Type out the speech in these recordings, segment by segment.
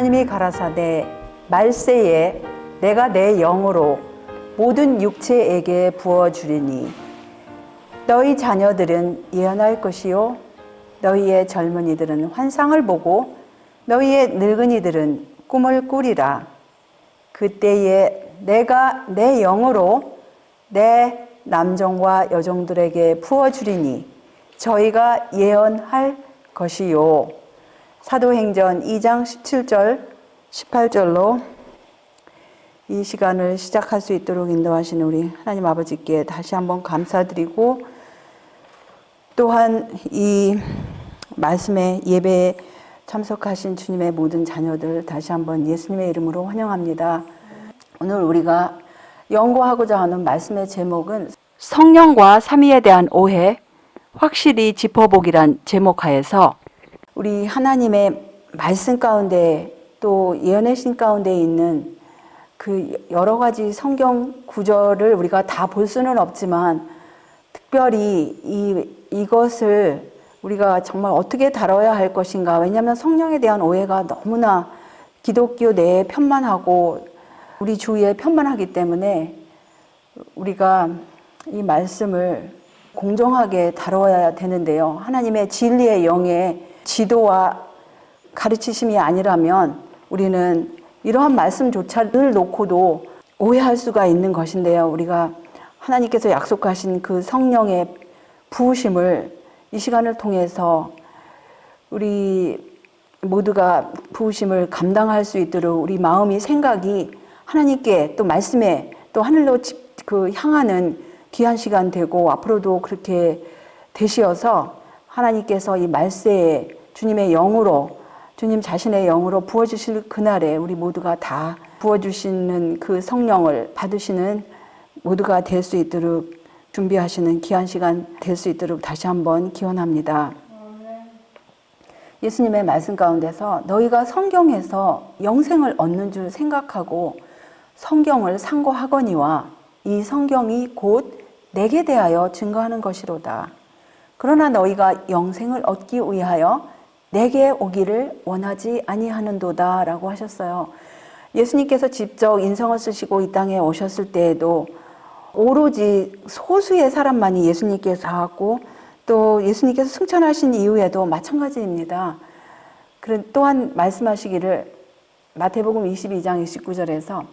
하나님이 가라사대 말세에 내가 내 영으로 모든 육체에게 부어주리니 너희 자녀들은 예언할 것이요 너희의 젊은이들은 환상을 보고 너희의 늙은이들은 꿈을 꾸리라. 그때에 내가 내 영으로 내 남종과 여종들에게 부어주리니 저희가 예언할 것이요. 사도행전 2장 17절 18절로 이 시간을 시작할 수 있도록 인도하시는 우리 하나님 아버지께 다시 한번 감사드리고, 또한 이 말씀의 예배에 참석하신 주님의 모든 자녀들 다시 한번 예수님의 이름으로 환영합니다. 오늘 우리가 연구하고자 하는 말씀의 제목은 성령과 삼위에 대한 오해 확실히 짚어보기란 제목하에서 우리 하나님의 말씀 가운데 또 예언의 신 가운데 있는 그 여러 가지 성경 구절을 우리가 다 볼 수는 없지만 특별히 이것을 우리가 정말 어떻게 다뤄야 할 것인가. 왜냐하면 성령에 대한 오해가 너무나 기독교 내에 편만하고 우리 주위에 편만하기 때문에 우리가 이 말씀을 공정하게 다뤄야 되는데요. 하나님의 진리의 영의 지도와 가르치심이 아니라면 우리는 이러한 말씀조차를 놓고도 오해할 수가 있는 것인데요. 우리가 하나님께서 약속하신 그 성령의 부으심을 이 시간을 통해서 우리 모두가 부으심을 감당할 수 있도록 우리 마음이 생각이 하나님께 또 말씀에 또 하늘로 향하는 귀한 시간 되고 앞으로도 그렇게 되시어서 하나님께서 이 말세에 주님의 영으로 주님 자신의 영으로 부어주실 그날에 우리 모두가 다 부어주시는 그 성령을 받으시는 모두가 될 수 있도록 준비하시는 귀한 시간 될 수 있도록 다시 한번 기원합니다. 예수님의 말씀 가운데서 너희가 성경에서 영생을 얻는 줄 생각하고 성경을 상고하거니와 이 성경이 곧 내게 대하여 증거하는 것이로다. 그러나 너희가 영생을 얻기 위하여 내게 오기를 원하지 아니하는도다 라고 하셨어요. 예수님께서 직접 인성을 쓰시고 이 땅에 오셨을 때에도 오로지 소수의 사람만이 예수님께서 하고 또 예수님께서 승천하신 이후에도 마찬가지입니다. 또한 말씀하시기를 마태복음 22장 29절에서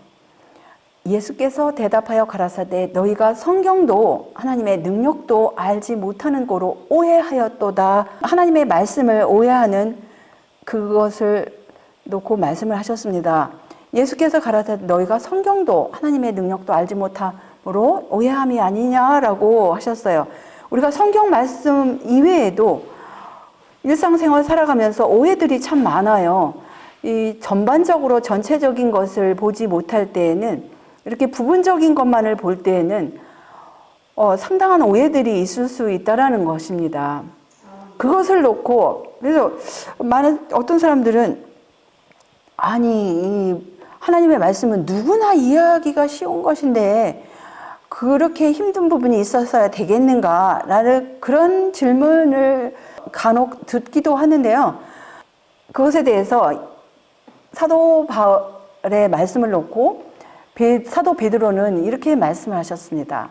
예수께서 대답하여 가라사대 너희가 성경도 하나님의 능력도 알지 못하는 거로 오해하였도다. 하나님의 말씀을 오해하는 그것을 놓고 말씀을 하셨습니다. 예수께서 가라사대 너희가 성경도 하나님의 능력도 알지 못함으로 오해함이 아니냐라고 하셨어요. 우리가 성경 말씀 이외에도 일상생활 살아가면서 오해들이 참 많아요. 이 전반적으로 전체적인 것을 보지 못할 때에는, 이렇게 부분적인 것만을 볼 때에는 상당한 오해들이 있을 수 있다라는 것입니다. 그것을 놓고 그래서 어떤 사람들은 아니 이 하나님의 말씀은 누구나 이해하기가 쉬운 것인데 그렇게 힘든 부분이 있었어야 되겠는가 라는 그런 질문을 간혹 듣기도 하는데요. 그것에 대해서 사도 바울의 말씀을 놓고 사도 베드로는 이렇게 말씀을 하셨습니다.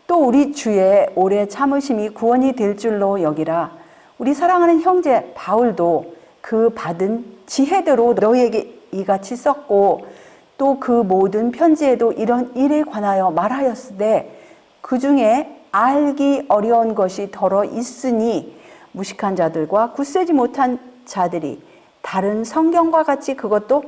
또 우리 주의 오래 참으심이 구원이 될 줄로 여기라. 우리 사랑하는 형제 바울도 그 받은 지혜대로 너희에게 이같이 썼고 또 그 모든 편지에도 이런 일에 관하여 말하였으되 그 중에 알기 어려운 것이 더러 있으니 무식한 자들과 굳세지 못한 자들이 다른 성경과 같이 그것도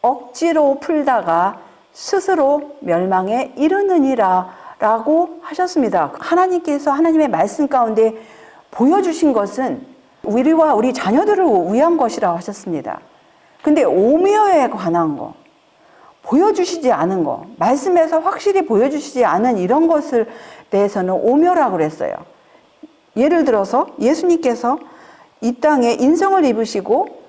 억지로 풀다가 스스로 멸망에 이르느니라 라고 하셨습니다. 하나님께서 하나님의 말씀 가운데 보여주신 것은 우리와 우리 자녀들을 위한 것이라고 하셨습니다. 근데 오묘에 관한 거, 보여주시지 않은 거, 말씀에서 확실히 보여주시지 않은 이런 것을 대해서는 오묘라고 그랬어요. 예를 들어서 예수님께서 이 땅에 인성을 입으시고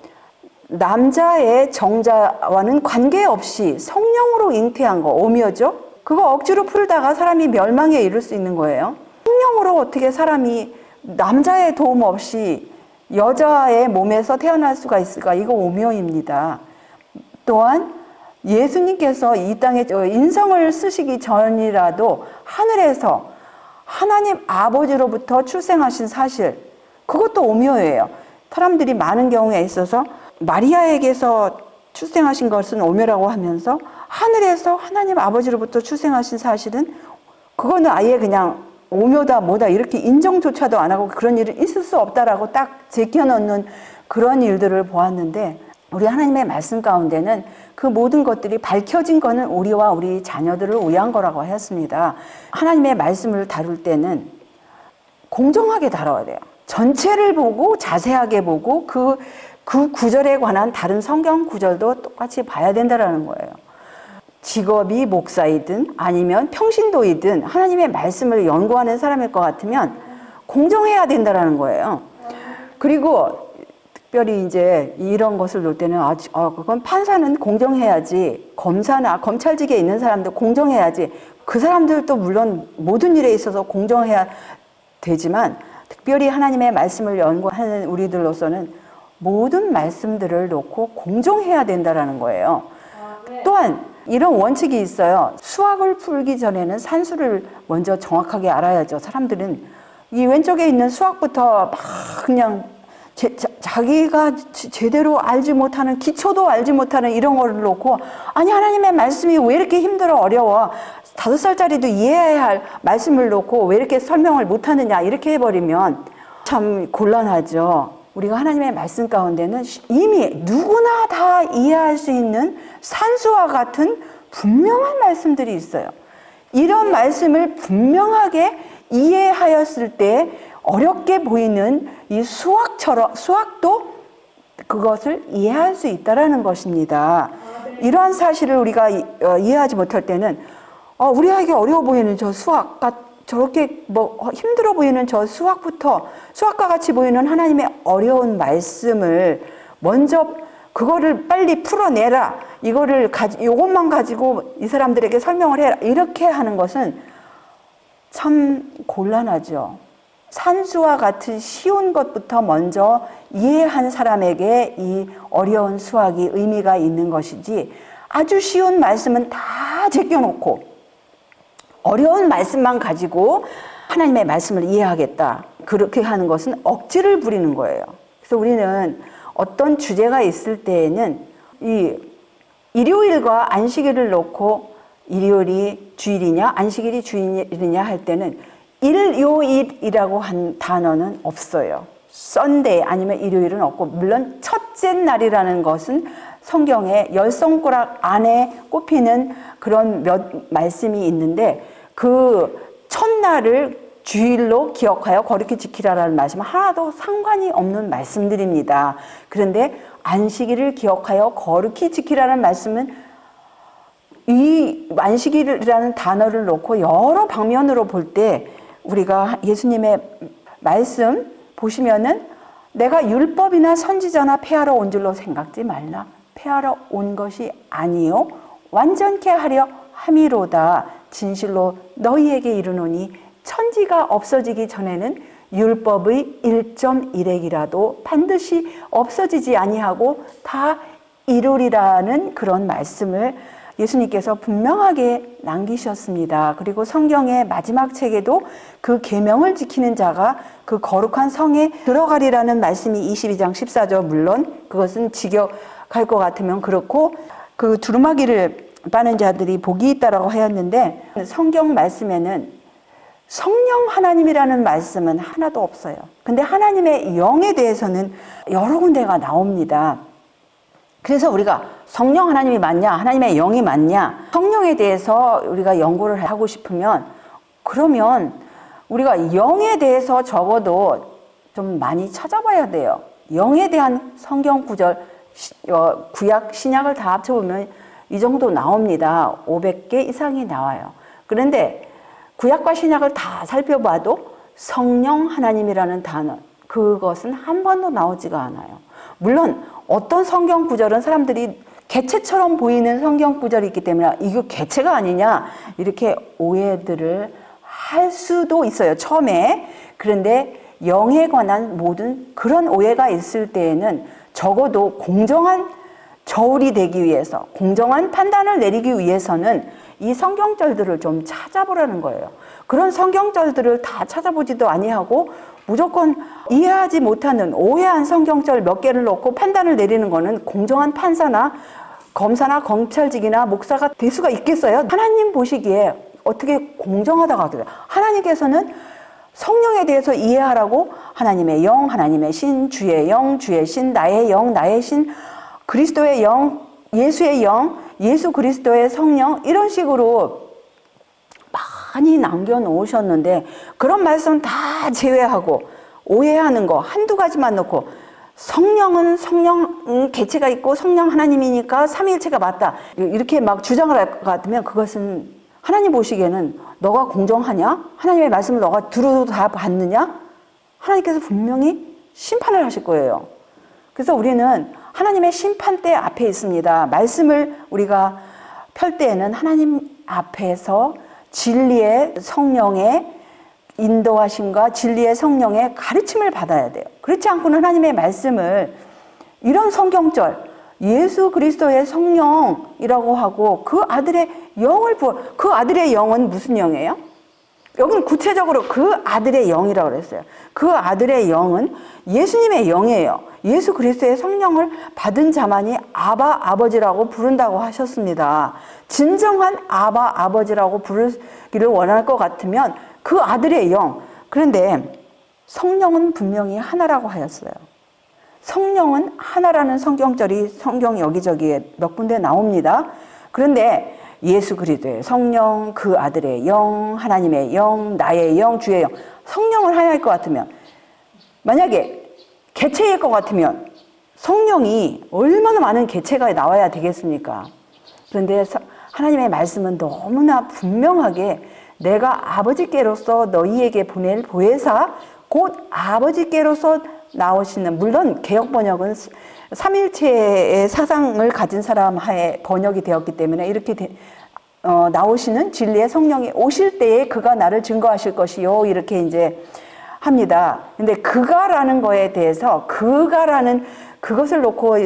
남자의 정자와는 관계없이 성령으로 잉태한 거 오묘죠. 그거 억지로 풀다가 사람이 멸망에 이를 수 있는 거예요. 성령으로 어떻게 사람이 남자의 도움 없이 여자의 몸에서 태어날 수가 있을까? 이거 오묘입니다. 또한 예수님께서 이 땅에 인성을 쓰시기 전이라도 하늘에서 하나님 아버지로부터 출생하신 사실, 그것도 오묘해요. 사람들이 많은 경우에 있어서 마리아에게서 출생하신 것은 오묘라고 하면서 하늘에서 하나님 아버지로부터 출생하신 사실은 그거는 아예 그냥 오묘다 뭐다 이렇게 인정조차도 안 하고 그런 일은 있을 수 없다라고 딱 제껴놓는 그런 일들을 보았는데, 우리 하나님의 말씀 가운데는 그 모든 것들이 밝혀진 거는 우리와 우리 자녀들을 위한 거라고 하였습니다. 하나님의 말씀을 다룰 때는 공정하게 다뤄야 돼요. 전체를 보고 자세하게 보고 그 구절에 관한 다른 성경 구절도 똑같이 봐야 된다는 거예요. 직업이 목사이든 아니면 평신도이든 하나님의 말씀을 연구하는 사람일 것 같으면 공정해야 된다는 거예요. 그리고 특별히 이제 이런 것을 놓을 때는 그건 판사는 공정해야지, 검사나 검찰직에 있는 사람도 공정해야지, 그 사람들도 물론 모든 일에 있어서 공정해야 되지만 특별히 하나님의 말씀을 연구하는 우리들로서는 모든 말씀들을 놓고 공정해야 된다는 거예요. 또한 이런 원칙이 있어요. 수학을 풀기 전에는 산수를 먼저 정확하게 알아야죠. 사람들은 이 왼쪽에 있는 수학부터 막 그냥 자기가 제대로 알지 못하는, 기초도 알지 못하는 이런 거를 놓고, 아니 하나님의 말씀이 왜 이렇게 힘들어 어려워, 5살짜리도 이해해야 할 말씀을 놓고 왜 이렇게 설명을 못하느냐 이렇게 해버리면 참 곤란하죠. 우리가 하나님의 말씀 가운데는 이미 누구나 다 이해할 수 있는 산수와 같은 분명한 말씀들이 있어요. 이런 말씀을 분명하게 이해하였을 때 어렵게 보이는 이 수학도 그것을 이해할 수 있다라는 것입니다. 이러한 사실을 우리가 이해하지 못할 때는 우리에게 어려워 보이는 저 수학과 저렇게 힘들어 보이는 저 수학부터, 수학과 같이 보이는 하나님의 어려운 말씀을 먼저 그거를 빨리 풀어내라, 이것만 가지고 이 사람들에게 설명을 해라, 이렇게 하는 것은 참 곤란하죠. 산수와 같은 쉬운 것부터 먼저 이해한 사람에게 이 어려운 수학이 의미가 있는 것이지, 아주 쉬운 말씀은 다 제껴놓고 어려운 말씀만 가지고 하나님의 말씀을 이해하겠다, 그렇게 하는 것은 억지를 부리는 거예요. 그래서 우리는 어떤 주제가 있을 때에는 이 일요일과 안식일을 놓고 일요일이 주일이냐 안식일이 주일이냐 할 때는 일요일이라고 한 단어는 없어요. 썬데이 아니면 일요일은 없고, 물론 첫째 날이라는 것은 성경에 10손가락 안에 꼽히는 그런 몇 말씀이 있는데, 그 첫날을 주일로 기억하여 거룩히 지키라라는 말씀은 하나도 상관이 없는 말씀들입니다. 그런데 안식일을 기억하여 거룩히 지키라는 말씀은 이 안식일이라는 단어를 놓고 여러 방면으로 볼 때 우리가 예수님의 말씀 보시면은 내가 율법이나 선지자나 폐하러 온 줄로 생각지 말라. 폐하러 온 것이 아니요 완전케 하려 함이로다. 진실로 너희에게 이르노니 천지가 없어지기 전에는 율법의 1.1핵이라도 반드시 없어지지 아니하고 다 이루리라는 그런 말씀을 예수님께서 분명하게 남기셨습니다. 그리고 성경의 마지막 책에도 그 계명을 지키는 자가 그 거룩한 성에 들어가리라는 말씀이 22장 14절, 물론 그것은 직역할 것 같으면 그렇고, 그 두루마기를 빠는 자들이 복이 있다라고 하였는데, 성경 말씀에는 성령 하나님이라는 말씀은 하나도 없어요. 근데 하나님의 영에 대해서는 여러 군데가 나옵니다. 그래서 우리가 성령 하나님이 맞냐, 하나님의 영이 맞냐, 성령에 대해서 우리가 연구를 하고 싶으면, 그러면 우리가 영에 대해서 적어도 좀 많이 찾아봐야 돼요. 영에 대한 성경 구절, 구약, 신약을 다 합쳐보면 이 정도 나옵니다. 500개 이상이 나와요. 그런데 구약과 신약을 다 살펴봐도 성령 하나님이라는 단어, 그것은 한 번도 나오지가 않아요. 물론 어떤 성경 구절은 사람들이 개체처럼 보이는 성경 구절이 있기 때문에 이거 개체가 아니냐 이렇게 오해들을 할 수도 있어요, 처음에. 그런데 영에 관한 모든 그런 오해가 있을 때에는 적어도 공정한 저울이 되기 위해서, 공정한 판단을 내리기 위해서는 이 성경절들을 좀 찾아보라는 거예요. 그런 성경절들을 다 찾아보지도 아니하고 무조건 이해하지 못하는 오해한 성경절 몇 개를 놓고 판단을 내리는 거는 공정한 판사나 검사나 검찰직이나 목사가 될 수가 있겠어요? 하나님 보시기에 어떻게 공정하다고 하겠어요? 하나님께서는 성령에 대해서 이해하라고 하나님의 영, 하나님의 신, 주의 영, 주의 신, 나의 영, 나의 신, 그리스도의 영, 예수의 영, 예수 그리스도의 성령, 이런 식으로 많이 남겨놓으셨는데 그런 말씀 다 제외하고 오해하는 거 한두 가지만 놓고 성령은 성령 개체가 있고 성령 하나님이니까 삼위일체가 맞다, 이렇게 막 주장을 할 것 같으면 그것은 하나님 보시기에는 너가 공정하냐? 하나님의 말씀을 너가 두루 다 받느냐? 하나님께서 분명히 심판을 하실 거예요. 그래서 우리는 하나님의 심판대 앞에 있습니다. 말씀을 우리가 펼 때에는 하나님 앞에서 진리의 성령의 인도하심과 진리의 성령의 가르침을 받아야 돼요. 그렇지 않고는 하나님의 말씀을 이런 성경절, 예수 그리스도의 성령이라고 하고 그 아들의 영을 그 아들의 영은 무슨 영이에요? 여기는 구체적으로 그 아들의 영이라고 그랬어요. 그 아들의 영은 예수님의 영이에요. 예수 그리스도의 성령을 받은 자만이 아바 아버지라고 부른다고 하셨습니다. 진정한 아바 아버지라고 부르기를 원할 것 같으면 그 아들의 영. 그런데 성령은 분명히 하나라고 하였어요. 성령은 하나라는 성경절이 성경 여기저기에 몇 군데 나옵니다. 그런데 예수 그리스도의 성령, 그 아들의 영, 하나님의 영, 나의 영, 주의 영. 성령은 하나일 것 같으면, 만약에 개체일 것 같으면 성령이 얼마나 많은 개체가 나와야 되겠습니까? 그런데 하나님의 말씀은 너무나 분명하게 내가 아버지께로서 너희에게 보낼 보혜사, 곧 아버지께로서 나오시는, 물론 개역번역은 삼일체의 사상을 가진 사람 하에 번역이 되었기 때문에 이렇게 나오시는 진리의 성령이 오실 때에 그가 나를 증거하실 것이요, 이렇게 이제 합니다. 근데 그가라는 거에 대해서 그가라는 그것을 놓고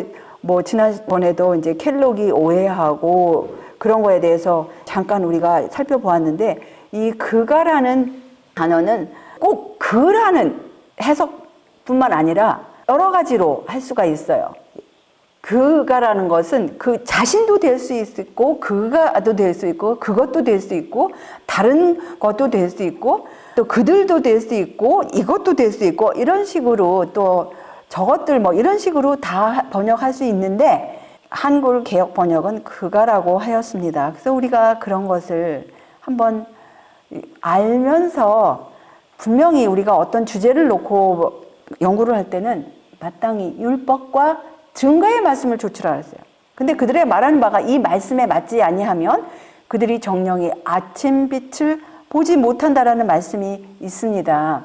뭐 지난번에도 이제 켈록이 오해하고 그런 거에 대해서 잠깐 우리가 살펴보았는데, 이 그가라는 단어는 꼭 그라는 해석뿐만 아니라 여러 가지로 할 수가 있어요. 그가라는 것은 그 자신도 될 수 있고, 그가도 될 수 있고, 그것도 될 수 있고, 다른 것도 될 수 있고, 또 그들도 될 수 있고, 이것도 될 수 있고, 이런 식으로 또 저것들 뭐 이런 식으로 다 번역할 수 있는데, 한글 개역 번역은 그가라고 하였습니다. 그래서 우리가 그런 것을 한번 알면서 분명히 우리가 어떤 주제를 놓고 연구를 할 때는 마땅히 율법과 증거의 말씀을 조치라 했어요. 근데 그들의 말하는 바가 이 말씀에 맞지 아니하면 그들이 정령이 아침 빛을 보지 못한다라는 말씀이 있습니다.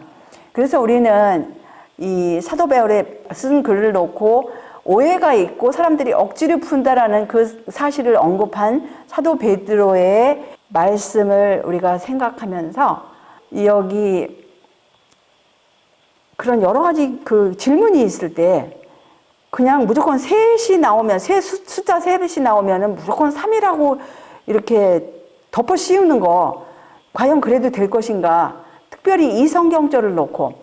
그래서 우리는 이 사도 바울의 쓴 글을 놓고 오해가 있고 사람들이 억지로 푼다라는 그 사실을 언급한 사도 베드로의 말씀을 우리가 생각하면서 여기 그런 여러 가지 그 질문이 있을 때 그냥 무조건 셋이 나오면, 숫자 셋이 나오면은 무조건 3이라고 이렇게 덮어 씌우는 거, 과연 그래도 될 것인가? 특별히 이 성경절을 놓고,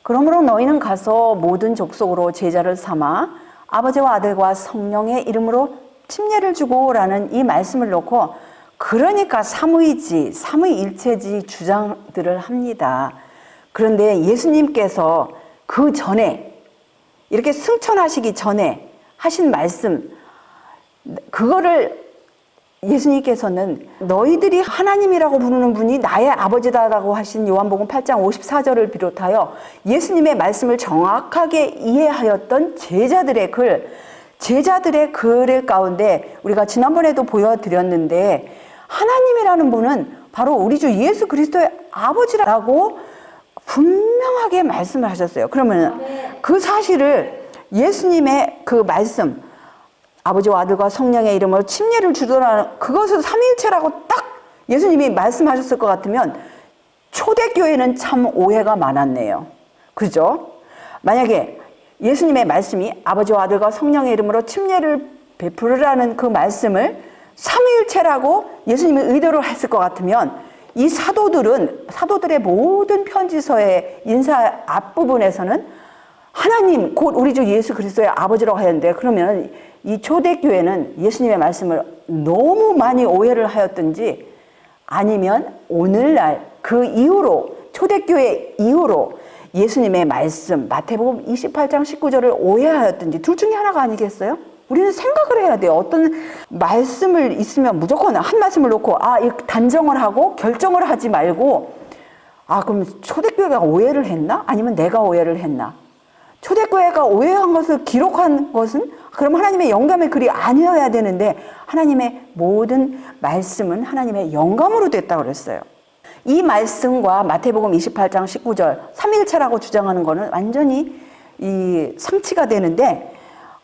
그러므로 너희는 가서 모든 족속으로 제자를 삼아 아버지와 아들과 성령의 이름으로 침례를 주고라는 이 말씀을 놓고, 그러니까 삼위이지, 삼위일체지 주장들을 합니다. 그런데 예수님께서 그 전에, 이렇게 승천하시기 전에 하신 말씀, 그거를 예수님께서는 너희들이 하나님이라고 부르는 분이 나의 아버지다라고 하신 요한복음 8장 54절을 비롯하여 예수님의 말씀을 정확하게 이해하였던 제자들의 글을 가운데 우리가 지난번에도 보여드렸는데, 하나님이라는 분은 바로 우리 주 예수 그리스도의 아버지라고 분명하게 말씀을 하셨어요. 그러면 그 사실을 예수님의 그 말씀, 아버지와 아들과 성령의 이름으로 침례를 주더라는 그것을 삼위일체라고 딱 예수님이 말씀하셨을 것 같으면 초대교회는 참 오해가 많았네요. 그죠? 만약에 예수님의 말씀이 아버지와 아들과 성령의 이름으로 침례를 베푸르라는 그 말씀을 삼위일체라고 예수님이 의도를 했을 것 같으면 이 사도들의 모든 편지서의 인사 앞부분에서는 하나님 곧 우리 주 예수 그리스도의 아버지라고 하였는데, 그러면 이 초대교회는 예수님의 말씀을 너무 많이 오해를 하였든지 아니면 오늘날 그 이후로 초대교회 이후로 예수님의 말씀 마태복음 28장 19절을 오해하였든지 둘 중에 하나가 아니겠어요? 우리는 생각을 해야 돼요. 어떤 말씀을 있으면 무조건 한 말씀을 놓고 단정을 하고 결정을 하지 말고 그럼 초대교회가 오해를 했나? 아니면 내가 오해를 했나? 초대교회가 오해한 것을 기록한 것은 그럼 하나님의 영감의 글이 아니어야 되는데 하나님의 모든 말씀은 하나님의 영감으로 됐다고 그랬어요. 이 말씀과 마태복음 28장 19절 삼위일체라고 주장하는 거는 완전히 이 삼치가 되는데,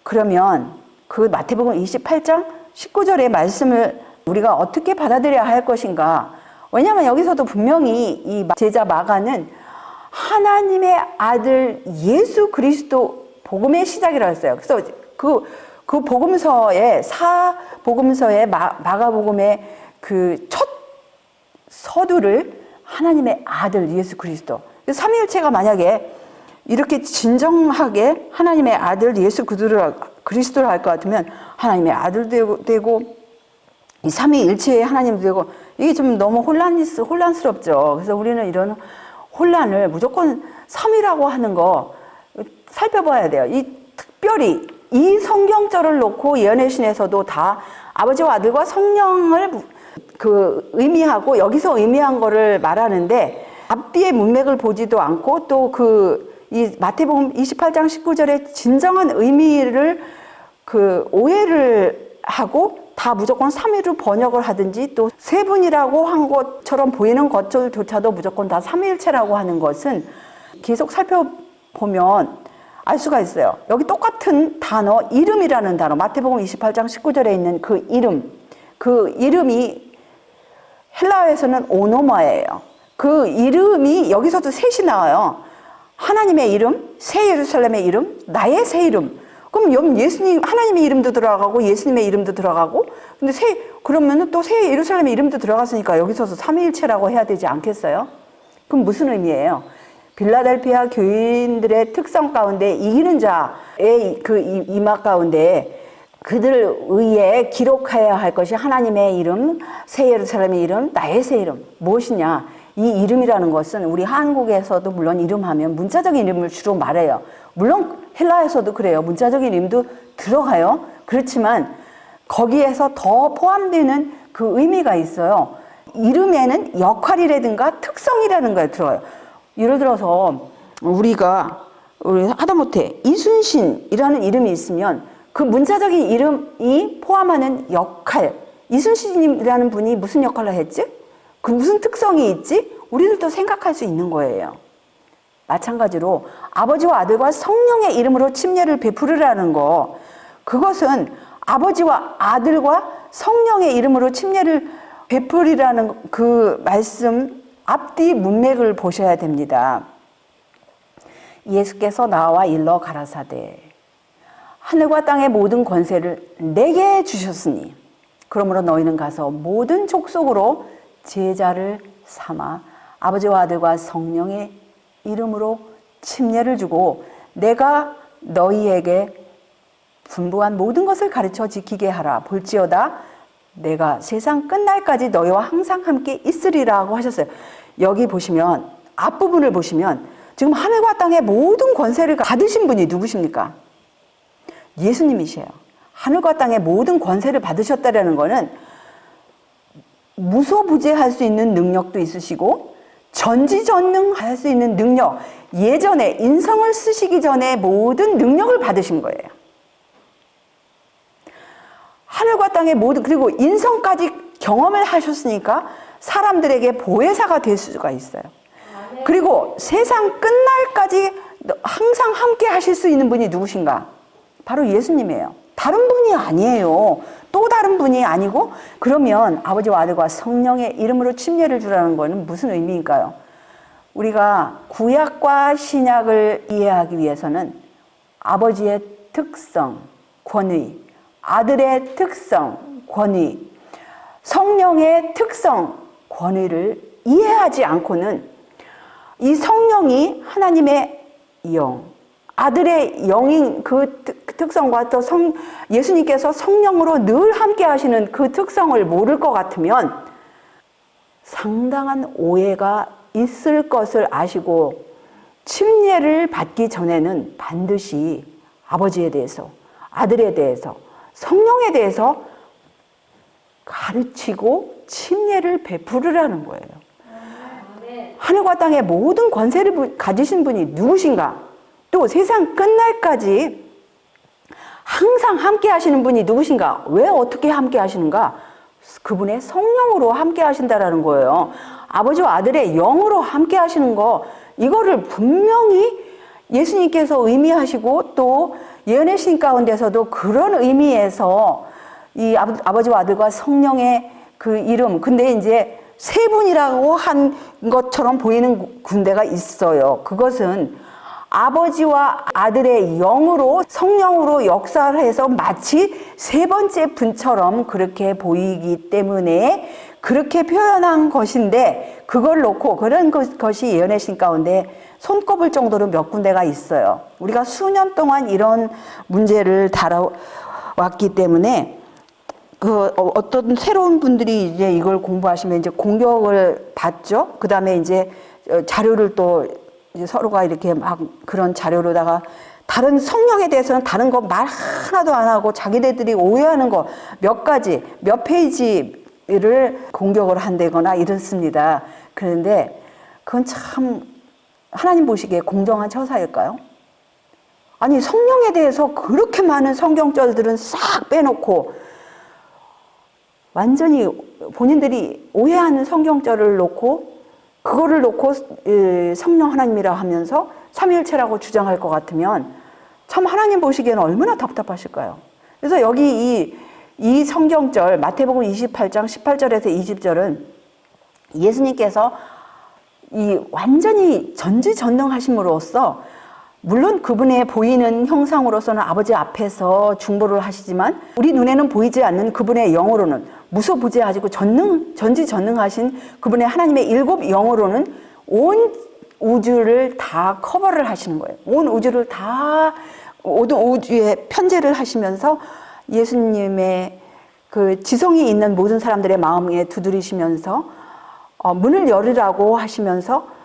그러면 그 마태복음 28장 19절의 말씀을 우리가 어떻게 받아들여야 할 것인가? 왜냐하면 여기서도 분명히 이 제자 마가는 하나님의 아들 예수 그리스도 복음의 시작이라고 했어요. 그래서 그 복음서의 사복음서의 마가복음의 그 첫 서두를 하나님의 아들 예수 그리스도. 삼위일체가 만약에 이렇게 진정하게 하나님의 아들 예수 그리스도를 할 것 같으면 하나님의 아들 되고 이 삼위일체의 하나님 되고, 이게 좀 너무 혼란스럽죠. 그래서 우리는 이런 혼란을 무조건 삼위라고 하는 거 살펴봐야 돼요. 특별히 이 성경절을 놓고 예언의 신에서도 다 아버지와 아들과 성령을 의미하고 여기서 의미한 거를 말하는데, 앞뒤의 문맥을 보지도 않고 또 이 마태복음 28장 19절의 진정한 의미를 오해를 하고 다 무조건 삼위로 번역을 하든지 또 세 분이라고 한 것처럼 보이는 것조차도 무조건 다 삼위일체라고 하는 것은 계속 살펴보면 알 수가 있어요. 여기 똑같은 단어 이름이라는 단어, 마태복음 28장 19절에 있는 그 이름이 헬라어에서는 오노마예요. 그 이름이 여기서도 셋이 나와요. 하나님의 이름, 새 예루살렘의 이름, 나의 새 이름. 그럼 하나님의 이름도 들어가고 예수님의 이름도 들어가고, 근데 그러면은 또 새 예루살렘의 이름도 들어갔으니까 여기서도 삼위일체라고 해야 되지 않겠어요? 그럼 무슨 의미예요? 빌라델피아 교인들의 특성 가운데 이기는 자의 이마 가운데 그들을 위해 기록해야 할 것이 하나님의 이름, 새 예루살렘의 이름, 나의 새 이름. 무엇이냐? 이 이름이라는 것은 우리 한국에서도 물론 이름하면 문자적인 이름을 주로 말해요. 물론 헬라에서도 그래요. 문자적인 이름도 들어가요. 그렇지만 거기에서 더 포함되는 그 의미가 있어요. 이름에는 역할이라든가 특성이라는 게 들어요. 예를 들어서 우리 하다못해 이순신이라는 이름이 있으면 그 문자적인 이름이 포함하는 역할, 이순신이라는 분이 무슨 역할을 했지? 그 무슨 특성이 있지? 우리들도 생각할 수 있는 거예요. 마찬가지로 아버지와 아들과 성령의 이름으로 침례를 베푸르라는 거, 그것은 아버지와 아들과 성령의 이름으로 침례를 베풀이라는 그 말씀 앞뒤 문맥을 보셔야 됩니다. 예수께서 나와 일러 가라사대 하늘과 땅의 모든 권세를 내게 주셨으니 그러므로 너희는 가서 모든 족속으로 제자를 삼아 아버지와 아들과 성령의 이름으로 침례를 주고 내가 너희에게 분부한 모든 것을 가르쳐 지키게 하라. 볼지어다 내가 세상 끝날까지 너희와 항상 함께 있으리라고 하셨어요. 여기 보시면 앞부분을 보시면 지금 하늘과 땅의 모든 권세를 받으신 분이 누구십니까? 예수님이세요. 하늘과 땅의 모든 권세를 받으셨다라는 것은 무소부재할 수 있는 능력도 있으시고 전지전능할 수 있는 능력, 예전에 인성을 쓰시기 전에 모든 능력을 받으신 거예요. 하늘과 땅의 모든, 그리고 인성까지 경험을 하셨으니까 사람들에게 보혜사가 될 수가 있어요. 그리고 세상 끝날까지 항상 함께 하실 수 있는 분이 누구신가? 바로 예수님이에요. 다른 분이 아니에요. 또 다른 분이 아니고, 그러면 아버지와 아들과 성령의 이름으로 침례를 주라는 것은 무슨 의미일까요? 우리가 구약과 신약을 이해하기 위해서는 아버지의 특성, 권위, 아들의 특성, 권위, 성령의 특성, 권위를 이해하지 않고는 이 성령이 하나님의 영, 아들의 영인 그 특성과 또 예수님께서 성령으로 늘 함께 하시는 그 특성을 모를 것 같으면 상당한 오해가 있을 것을 아시고 침례를 받기 전에는 반드시 아버지에 대해서, 아들에 대해서, 성령에 대해서 가르치고 침례를 베풀으라는 거예요. 하늘과 땅의 모든 권세를 가지신 분이 누구신가? 또 세상 끝날까지 항상 함께 하시는 분이 누구신가? 왜 어떻게 함께 하시는가? 그분의 성령으로 함께 하신다라는 거예요. 아버지와 아들의 영으로 함께 하시는 거, 이거를 분명히 예수님께서 의미하시고 또 예언의 신 가운데서도 그런 의미에서 이 아버지와 아들과 성령의 그 이름, 근데 이제 세 분이라고 한 것처럼 보이는 군데가 있어요. 그것은 아버지와 아들의 영으로 성령으로 역사를 해서 마치 세 번째 분처럼 그렇게 보이기 때문에 그렇게 표현한 것인데, 그걸 놓고 그런 것이 예언의 신 가운데 손꼽을 정도로 몇 군데가 있어요. 우리가 수년 동안 이런 문제를 다뤄왔기 때문에 어떤 새로운 분들이 이제 이걸 공부하시면 이제 공격을 받죠. 그 다음에 이제 자료를 또 이제 서로가 이렇게 막 그런 자료로다가 다른 성령에 대해서는 다른 거 말 하나도 안 하고 자기네들이 오해하는 거 몇 가지, 몇 페이지를 공격을 한다거나 이렇습니다. 그런데 그건 참 하나님 보시기에 공정한 처사일까요? 아니, 성령에 대해서 그렇게 많은 성경절들은 싹 빼놓고 완전히 본인들이 오해하는 성경절을 놓고 그거를 놓고 성령 하나님이라 하면서 삼위일체라고 주장할 것 같으면 참 하나님 보시기에는 얼마나 답답하실까요? 그래서 여기 이 성경절 마태복음 28장 18절에서 20절은 예수님께서 이 완전히 전지전능하심으로써 물론 그분의 보이는 형상으로서는 아버지 앞에서 중보를 하시지만 우리 눈에는 보이지 않는 그분의 영으로는 무소부재하시고 전지전능하신 그분의 하나님의 일곱 영으로는 온 우주를 다 커버를 하시는 거예요. 온 우주를 다 모든 우주에 편재를 하시면서 예수님의 그 지성이 있는 모든 사람들의 마음에 두드리시면서 문을 열으라고 하시면서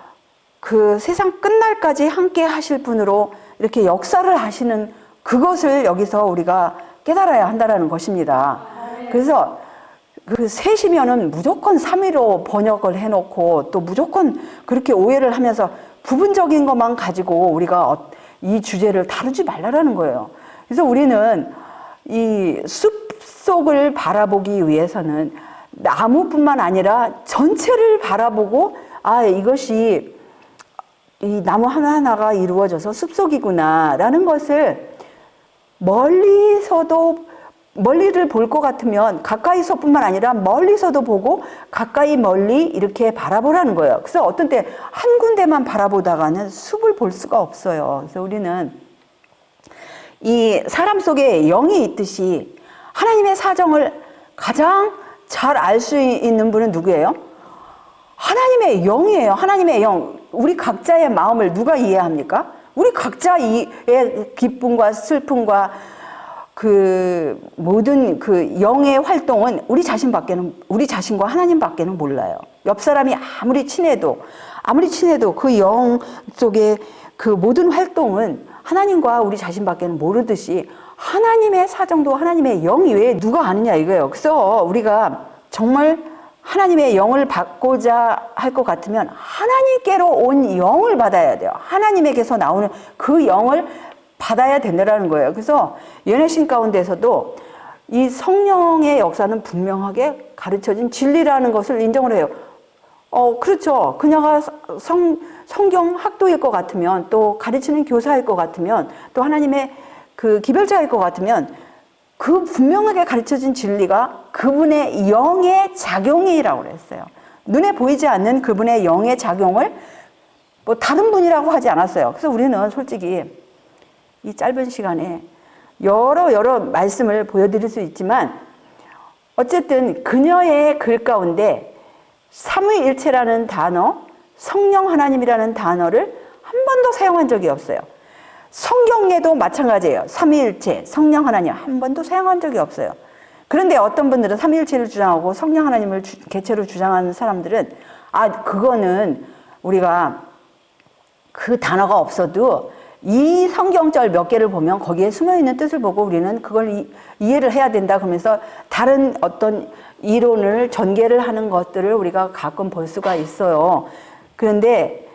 그 세상 끝날까지 함께 하실 분으로 이렇게 역사를 하시는 그것을 여기서 우리가 깨달아야 한다는 것입니다. 그래서 그 셋이면은 무조건 3위로 번역을 해놓고 또 무조건 그렇게 오해를 하면서 부분적인 것만 가지고 우리가 이 주제를 다루지 말라는 거예요. 그래서 우리는 이 숲속을 바라보기 위해서는 나무뿐만 아니라 전체를 바라보고 이것이 이 나무 하나하나가 이루어져서 숲속이구나라는 것을 멀리를 볼 것 같으면 가까이서뿐만 아니라 멀리서도 보고 가까이 멀리 이렇게 바라보라는 거예요. 그래서 어떤 때 한 군데만 바라보다가는 숲을 볼 수가 없어요. 그래서 우리는 이 사람 속에 영이 있듯이 하나님의 사정을 가장 잘 알 수 있는 분은 누구예요? 하나님의 영이에요. 하나님의 영. 우리 각자의 마음을 누가 이해합니까? 우리 각자의 기쁨과 슬픔과 그 모든 그 영의 활동은 우리 자신과 하나님밖에는 몰라요. 옆 사람이 아무리 친해도 그 영 속에 그 모든 활동은 하나님과 우리 자신밖에는 모르듯이 하나님의 사정도 하나님의 영 이외에 누가 아느냐 이거예요. 그래서 우리가 정말 하나님의 영을 받고자 할 것 같으면 하나님께로 온 영을 받아야 돼요. 하나님에게서 나오는 그 영을 받아야 된다는 거예요. 그래서 예언의 신 가운데서도 이 성령의 역사는 분명하게 가르쳐진 진리라는 것을 인정을 해요. 그렇죠. 그녀가 성경 학도일 것 같으면, 또 가르치는 교사일 것 같으면, 또 하나님의 그 기별자일 것 같으면 그 분명하게 가르쳐진 진리가 그분의 영의 작용이라고 그랬어요. 눈에 보이지 않는 그분의 영의 작용을 뭐 다른 분이라고 하지 않았어요. 그래서 우리는 솔직히 이 짧은 시간에 여러 말씀을 보여드릴 수 있지만 어쨌든 그녀의 글 가운데 삼위일체라는 단어, 성령 하나님이라는 단어를 한 번도 사용한 적이 없어요. 성경에도 마찬가지예요. 삼위일체, 성령 하나님 한 번도 사용한 적이 없어요. 그런데 어떤 분들은 삼위일체를 주장하고 성령 하나님을 개체로 주장하는 사람들은 그거는 우리가 그 단어가 없어도 이 성경절 몇 개를 보면 거기에 숨어있는 뜻을 보고 우리는 그걸 이해를 해야 된다 그러면서 다른 어떤 이론을 전개를 하는 것들을 우리가 가끔 볼 수가 있어요. 그런데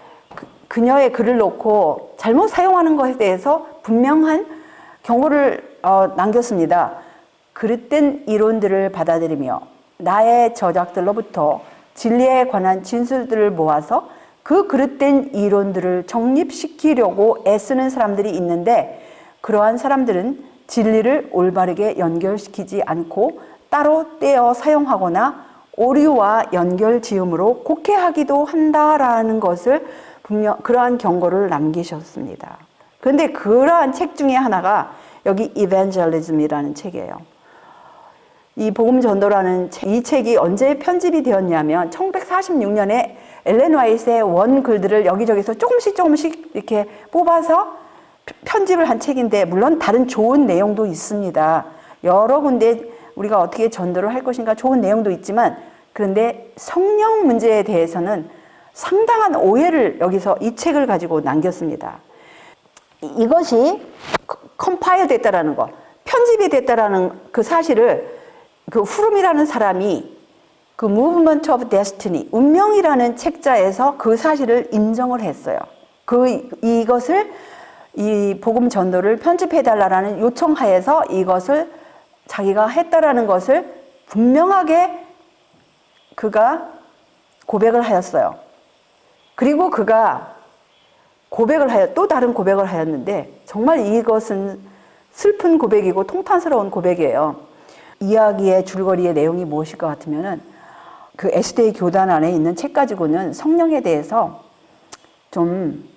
그녀의 글을 놓고 잘못 사용하는 것에 대해서 분명한 경고를 남겼습니다. 그릇된 이론들을 받아들이며 나의 저작들로부터 진리에 관한 진술들을 모아서 그 그릇된 이론들을 정립시키려고 애쓰는 사람들이 있는데 그러한 사람들은 진리를 올바르게 연결시키지 않고 따로 떼어 사용하거나 오류와 연결 지음으로 곡해하기도 한다라는 것을 그러한 경고를 남기셨습니다. 그런데 그러한 책 중에 하나가 여기 이벤젤리즘이라는 책이에요. 이 복음 전도라는 이 책이 언제 편집이 되었냐면 1946년에 엘렌 화이트의 원 글들을 여기저기서 조금씩 이렇게 뽑아서 편집을 한 책인데 물론 다른 좋은 내용도 있습니다. 여러 군데 우리가 어떻게 전도를 할 것인가 좋은 내용도 있지만 그런데 성령 문제에 대해서는 상당한 오해를 여기서 이 책을 가지고 남겼습니다. 이것이 컴파일 됐다라는 거, 편집이 됐다라는 그 사실을 그 후름이라는 사람이 그 Movement of Destiny, 운명이라는 책자에서 그 사실을 인정을 했어요. 이것을 이 복음 전도를 편집해달라는 요청하에서 이것을 자기가 했다라는 것을 분명하게 그가 고백을 하였어요. 그리고 그가 또 다른 고백을 하였는데 정말 이것은 슬픈 고백이고 통탄스러운 고백이에요. 이야기의 줄거리의 내용이 무엇일 것 같으면은 그 에스더의 교단 안에 있는 책 가지고는 성령에 대해서 좀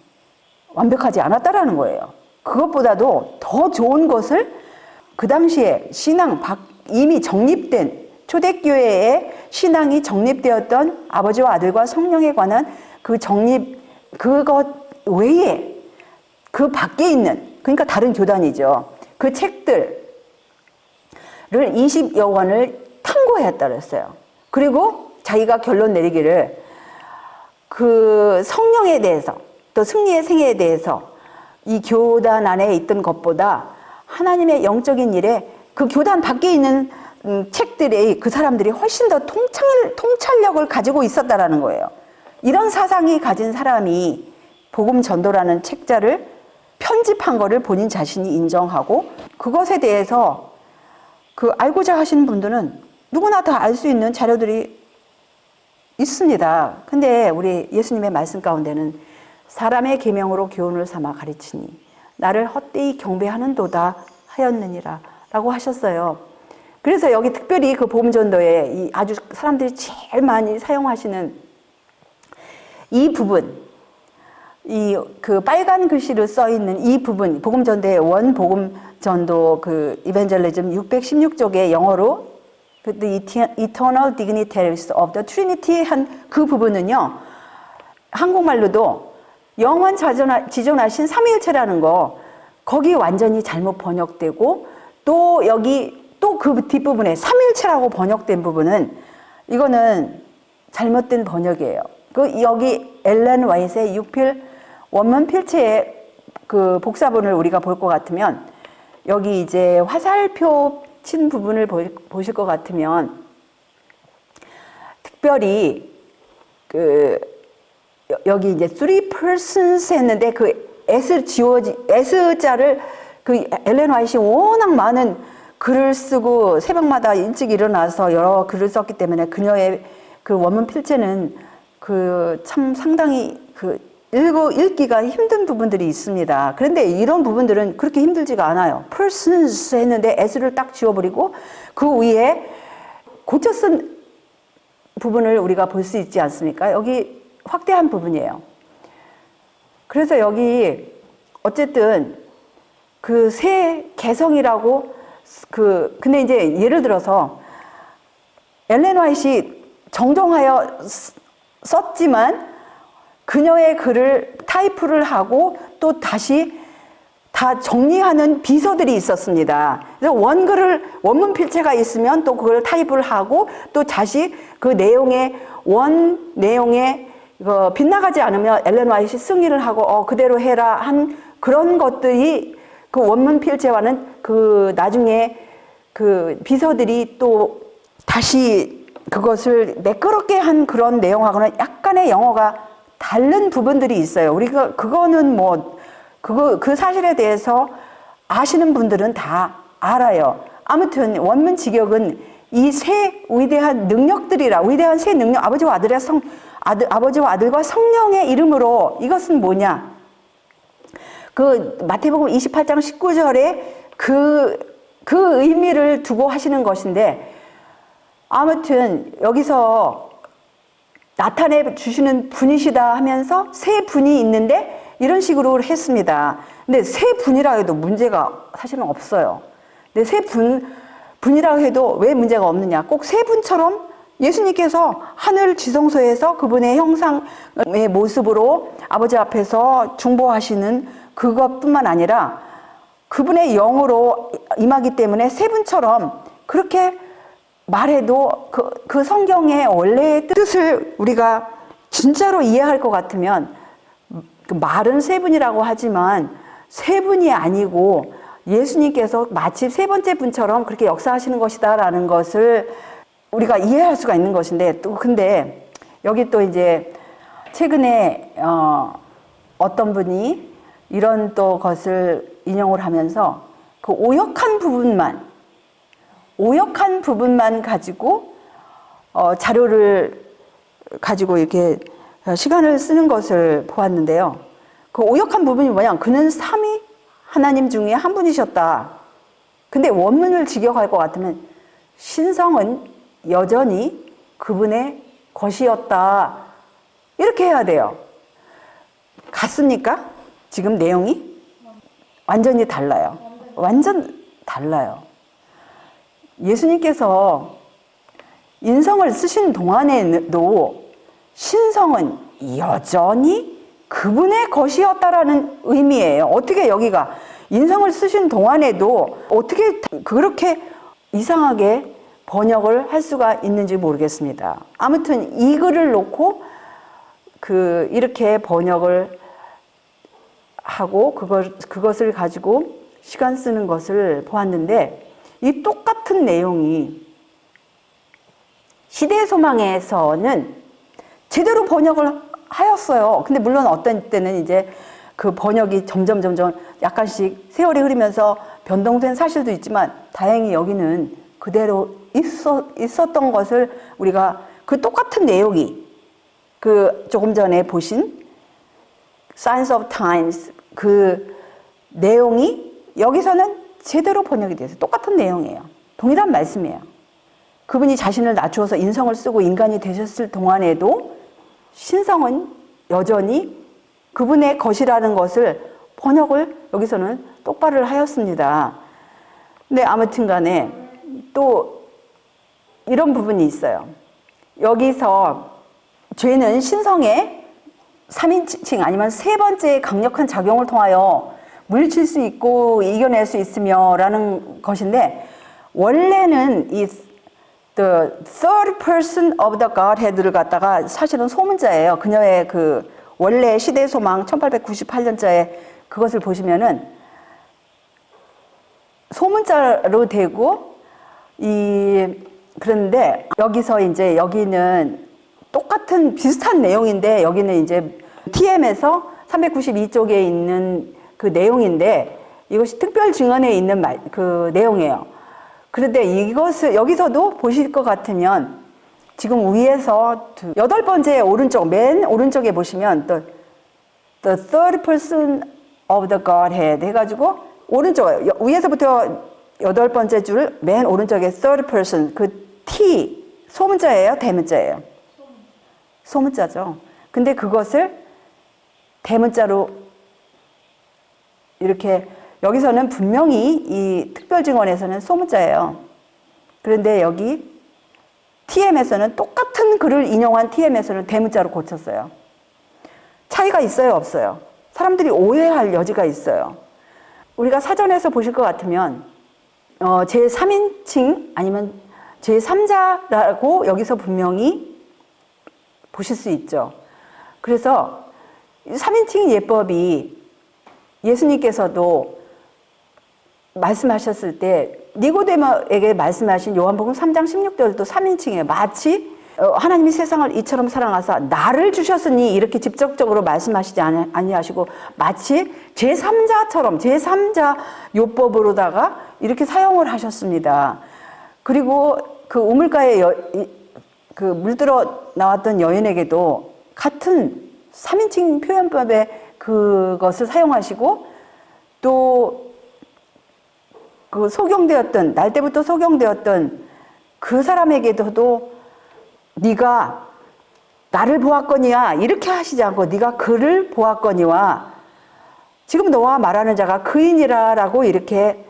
완벽하지 않았다라는 거예요. 그것보다도 더 좋은 것을 그 당시에 이미 정립된 초대교회의 신앙이 정립되었던 아버지와 아들과 성령에 관한 그것 외에 그 밖에 있는 그러니까 다른 교단이죠. 그 책들을 20여 권을 탐구했다 그랬어요. 그리고 자기가 결론 내리기를 그 성령에 대해서 또 승리의 생애에 대해서 이 교단 안에 있던 것보다 하나님의 영적인 일에 그 교단 밖에 있는 책들이 그 사람들이 훨씬 더 통찰력을 가지고 있었다라는 거예요. 이런 사상이 가진 사람이 복음 전도라는 책자를 편집한 거를 본인 자신이 인정하고 그것에 대해서 알고자 하시는 분들은 누구나 다 알 수 있는 자료들이 있습니다. 근데 우리 예수님의 말씀 가운데는 사람의 계명으로 교훈을 삼아 가르치니 나를 헛되이 경배하는도다 하였느니라 라고 하셨어요. 그래서 여기 특별히 그 복음 전도에 아주 사람들이 제일 많이 사용하시는 이 부분, 그 빨간 글씨로 써 있는 이 부분, 복음 전도의 원 복음 전도 그 이벤젤리즘 616쪽의 영어로 The Eternal Dignitaries of the Trinity 한 그 부분은요, 한국말로도 영원 지존하신 삼위일체라는 거, 거기 완전히 잘못 번역되고, 또 여기 또 그 뒷부분에 삼위일체라고 번역된 부분은, 이거는 잘못된 번역이에요. 여기 엘렌 화이트의 6필 원문 필체의 그 복사본을 우리가 볼 것 같으면, 여기 이제 화살표 친 부분을 보실 것 같으면 특별히 여기 이제 three persons 했는데 그 S자를 그 엘렌 화이트이 워낙 많은 글을 쓰고 새벽마다 일찍 일어나서 여러 글을 썼기 때문에 그녀의 그 원문 필체는 참 상당히 읽기가 힘든 부분들이 있습니다. 그런데 이런 부분들은 그렇게 힘들지가 않아요. persons 했는데 s를 딱 지워버리고 그 위에 고쳐 쓴 부분을 우리가 볼 수 있지 않습니까? 여기 확대한 부분이에요. 그래서 여기 어쨌든 그 새 개성이라고 근데 이제 예를 들어서 엘렌 화이트이 정정하여 썼지만 그녀의 글을 타이프를 하고 또 다시 다 정리하는 비서들이 있었습니다. 그래서 원문 필체가 있으면 또 그걸 타입을 하고 또 다시 그 내용에 빗나가지 않으면 엘렌 화이트이 승인을 하고 그대로 해라 한 그런 것들이 그 원문 필체와는 그 나중에 그 비서들이 또 다시 그것을 매끄럽게 한 그런 내용하고는 약간의 영어가 다른 부분들이 있어요. 우리가 그거는 그 사실에 대해서 아시는 분들은 다 알아요. 아무튼 원문 직역은 이 세 위대한 능력들이라 위대한 세 능력 아버지와 아들과 성령의 이름으로 이것은 뭐냐? 그 마태복음 28장 19절에 그 의미를 두고 하시는 것인데 아무튼 여기서 나타내 주시는 분이시다 하면서 세 분이 있는데 이런 식으로 했습니다. 근데 세 분이라 해도 문제가 사실은 없어요. 근데 세 분이라고 해도 왜 문제가 없느냐? 꼭 세 분처럼 예수님께서 하늘 지성소에서 그분의 형상의 모습으로 아버지 앞에서 중보하시는 그것뿐만 아니라 그분의 영으로 임하기 때문에 세 분처럼 그렇게 말해도 그 성경의 원래의 뜻을 우리가 진짜로 이해할 것 같으면 그 말은 세 분이라고 하지만 세 분이 아니고 예수님께서 마치 세 번째 분처럼 그렇게 역사하시는 것이다라는 것을 우리가 이해할 수가 있는 것인데 또 근데 여기 또 이제 최근에 어떤 분이 이런 또 것을 인용을 하면서 그 오역한 부분만 가지고 자료를 가지고 이렇게 시간을 쓰는 것을 보았는데요. 그 오역한 부분이 뭐냐? 그는 삼위 하나님 중에 한 분이셨다. 근데 원문을 직역할 것 같으면 신성은 여전히 그분의 것이었다. 이렇게 해야 돼요. 같습니까? 지금 내용이? 완전히 달라요. 완전 달라요. 예수님께서 인성을 쓰신 동안에도 신성은 여전히 그분의 것이었다라는 의미예요. 어떻게 여기가 인성을 쓰신 동안에도 어떻게 그렇게 이상하게 번역을 할 수가 있는지 모르겠습니다. 아무튼 이 글을 놓고 이렇게 번역을 하고 그것을 가지고 시간 쓰는 것을 보았는데 이 똑같은 내용이 시대의 소망에서는 제대로 번역을 하였어요. 근데 물론 어떤 때는 이제 그 번역이 점점 약간씩 세월이 흐르면서 변동된 사실도 있지만 다행히 여기는 그대로 있었던 것을 우리가 그 똑같은 내용이 그 조금 전에 보신 Signs of Times 그 내용이 여기서는 제대로 번역이 돼서 똑같은 내용이에요. 동일한 말씀이에요. 그분이 자신을 낮추어서 인성을 쓰고 인간이 되셨을 동안에도 신성은 여전히 그분의 것이라는 것을 번역을 여기서는 똑바로 하였습니다. 근데 아무튼 간에 또 이런 부분이 있어요. 여기서 죄는 신성의 3인칭 아니면 세 번째의 강력한 작용을 통하여 물리칠 수 있고 이겨낼 수 있으며 라는 것인데 원래는 이 the third person of the Godhead를 갖다가 사실은 소문자예요. 그녀의 그 원래 시대의 소망 1898년자에 그것을 보시면은 소문자로 되고 그런데 여기서 이제 여기는 똑같은 비슷한 내용인데 여기는 이제 TM에서 392쪽에 있는 그 내용인데 이것이 특별 증언에 있는 그 내용이에요. 그런데 이것을 여기서도 보실 것 같으면 지금 위에서 8번째 오른쪽 맨 오른쪽에 보시면 the third person of the Godhead 해가지고 오른쪽 위에서부터 8번째 줄 맨 오른쪽에 third person 그 T 소문자예요? 대문자예요? 소문자죠. 근데 그것을 대문자로 이렇게 여기서는 분명히 이 특별증언에서는 소문자예요. 그런데 여기 TM에서는 똑같은 글을 인용한 TM에서는 대문자로 고쳤어요. 차이가 있어요, 없어요? 사람들이 오해할 여지가 있어요. 우리가 사전에서 보실 것 같으면 제3인칭 아니면 제3자라고 여기서 분명히 보실 수 있죠. 그래서 3인칭 예법이 예수님께서도 말씀하셨을 때 니고데모에게 말씀하신 요한복음 3장 16절도 3인칭이에요. 마치 하나님이 세상을 이처럼 사랑하사 나를 주셨으니 이렇게 직접적으로 말씀하시지 아니하시고 마치 제3자처럼 제3자 요법으로다가 이렇게 사용을 하셨습니다. 그리고 그 우물가에 그 물들어 나왔던 여인에게도 같은 3인칭 표현법에 그것을 사용하시고 또 그 소경되었던 날 때부터 소경되었던 그 사람에게도 네가 나를 보았거니와 이렇게 하시지 않고 네가 그를 보았거니와 지금 너와 말하는 자가 그이니라 라고 이렇게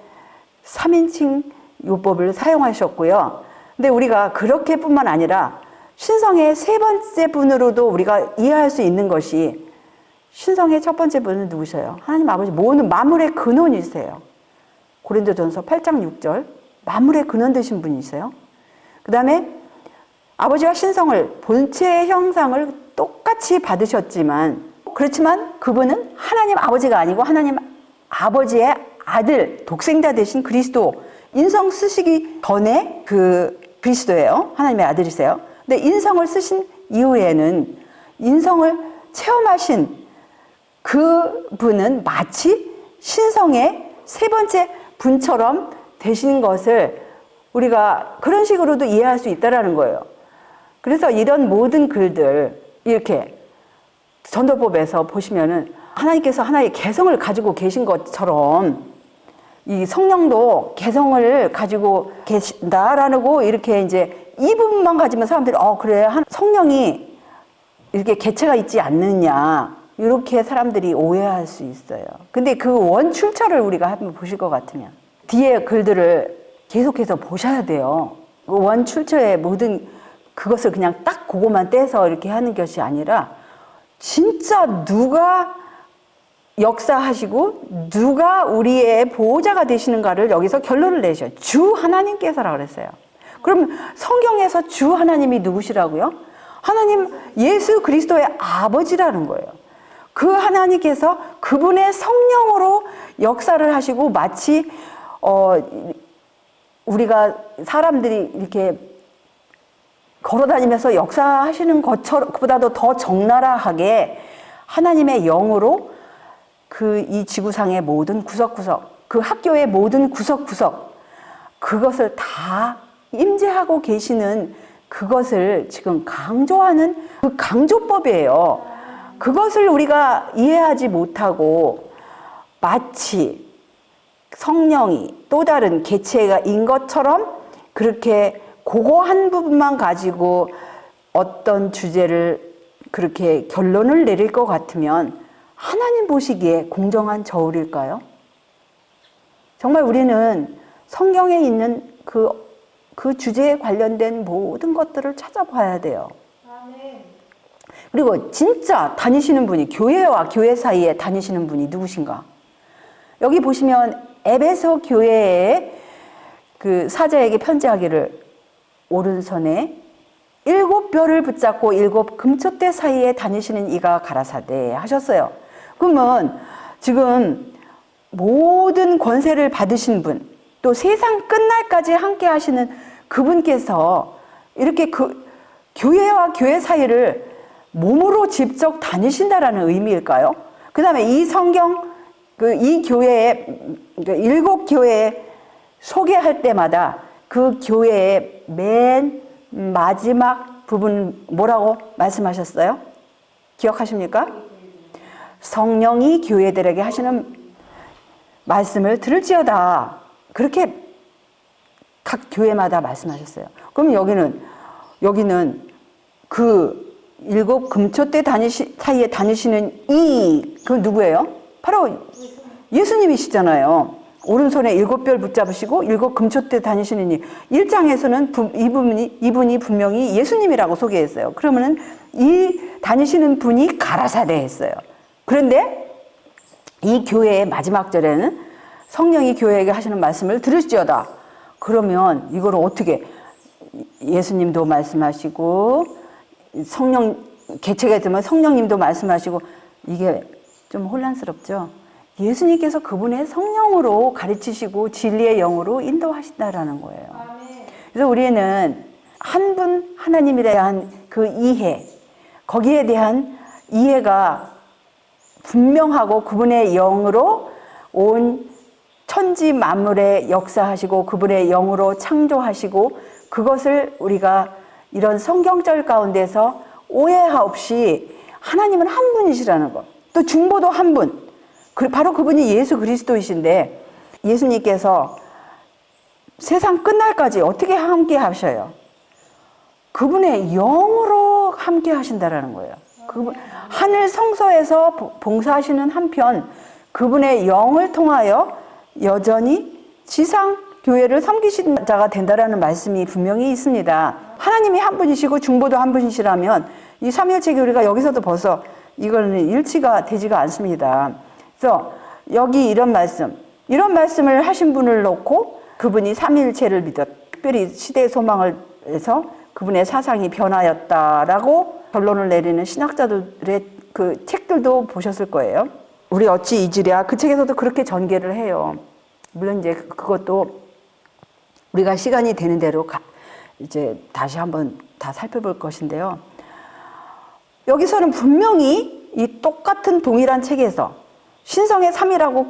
3인칭 요법을 사용하셨고요. 근데 우리가 그렇게뿐만 아니라 신성의 세 번째 분으로도 우리가 이해할 수 있는 것이 신성의 첫 번째 분은 누구셔요? 하나님 아버지 모든 만물의 근원이세요. 고린도전서 8장 6절 만물의 근원 되신 분이세요. 그 다음에 아버지와 신성을 본체의 형상을 똑같이 받으셨지만 그렇지만 그분은 하나님 아버지가 아니고 하나님 아버지의 아들 독생자 되신 그리스도 인성 쓰시기 전에 그 그리스도예요. 하나님의 아들이세요. 근데 인성을 쓰신 이후에는 인성을 체험하신 그 분은 마치 신성의 세 번째 분처럼 되신 것을 우리가 그런 식으로도 이해할 수 있다는 거예요. 그래서 이런 모든 글들 이렇게 전도법에서 보시면은 하나님께서 하나의 개성을 가지고 계신 것처럼 이 성령도 개성을 가지고 계신다라고 이렇게 이제 이 부분만 가지면 사람들이 그래 성령이 이렇게 개체가 있지 않느냐 이렇게 사람들이 오해할 수 있어요. 근데 그 원출처를 우리가 한번 보실 것 같으면 뒤에 글들을 계속해서 보셔야 돼요. 그 원출처의 모든 그것을 그냥 딱 그것만 떼서 이렇게 하는 것이 아니라 진짜 누가 역사하시고 누가 우리의 보호자가 되시는가를 여기서 결론을 내셔요. 주 하나님께서라고 그랬어요. 그럼 성경에서 주 하나님이 누구시라고요? 하나님 예수 그리스도의 아버지라는 거예요. 그 하나님께서 그분의 성령으로 역사를 하시고 마치 우리가 사람들이 이렇게 걸어다니면서 역사하시는 것처럼 그보다도 더 적나라하게 하나님의 영으로 그 이 지구상의 모든 구석구석 그 학교의 모든 구석구석 그것을 다 임재하고 계시는 그것을 지금 강조하는 그 강조법이에요. 그것을 우리가 이해하지 못하고 마치 성령이 또 다른 개체인 것처럼 그렇게 그거 한 부분만 가지고 어떤 주제를 그렇게 결론을 내릴 것 같으면 하나님 보시기에 공정한 저울일까요? 정말 우리는 성경에 있는 그 주제에 관련된 모든 것들을 찾아봐야 돼요. 그리고 진짜 다니시는 분이 교회와 교회 사이에 다니시는 분이 누구신가? 여기 보시면 에베소 교회의 그 사자에게 편지하기를 오른손에 7벼를 붙잡고 7 금촛대 사이에 다니시는 이가 가라사대 하셨어요. 그러면 지금 모든 권세를 받으신 분, 또 세상 끝날까지 함께 하시는 그분께서 이렇게 그 교회와 교회 사이를 몸으로 직접 다니신다라는 의미일까요? 그 다음에 이 성경, 이 교회의, 7 교회에 소개할 때마다 그 교회의 맨 마지막 부분 뭐라고 말씀하셨어요? 기억하십니까? 성령이 교회들에게 하시는 말씀을 들을지어다. 그렇게 각 교회마다 말씀하셨어요. 그럼 여기는 그 7 금촛대 사이에 다니시는 그 누구예요? 바로 예수님이시잖아요. 오른손에 7별 붙잡으시고 7 금초대 다니시는 이 1장에서는 이분이 분명히 예수님이라고 소개했어요. 그러면은 이 다니시는 분이 가라사대 했어요. 그런데 이 교회의 마지막 절에는 성령이 교회에게 하시는 말씀을 들으시오다. 그러면 이걸 어떻게 예수님도 말씀하시고 성령 개체가 되면 성령님도 말씀하시고 이게 좀 혼란스럽죠. 예수님께서 그분의 성령으로 가르치시고 진리의 영으로 인도하신다라는 거예요. 그래서 우리는 한 분 하나님에 대한 그 이해, 거기에 대한 이해가 분명하고 그분의 영으로 온 천지 만물에 역사하시고 그분의 영으로 창조하시고 그것을 우리가 이런 성경절 가운데서 오해 없이 하나님은 한 분이시라는 것. 또 중보도 한 분. 바로 그분이 예수 그리스도이신데 예수님께서 세상 끝날까지 어떻게 함께 하셔요? 그분의 영으로 함께 하신다라는 거예요. 그분 하늘 성소에서 봉사하시는 한편 그분의 영을 통하여 여전히 지상 교회를 섬기신 자가 된다라는 말씀이 분명히 있습니다. 하나님이 한 분이시고 중보도 한 분이시라면 이 삼위일체 교리가 여기서도 벌써 이거는 일치가 되지가 않습니다. 그래서 여기 이런 말씀을 하신 분을 놓고 그분이 삼위일체를 믿었, 특별히 시대의 소망을 해서 그분의 사상이 변하였다라고 결론을 내리는 신학자들의 그 책들도 보셨을 거예요. 우리 어찌 잊으랴 그 책에서도 그렇게 전개를 해요. 물론 이제 그것도 우리가 시간이 되는 대로 이제 다시 한번 다 살펴볼 것인데요. 여기서는 분명히 이 똑같은 동일한 책에서 신성의 삼위라고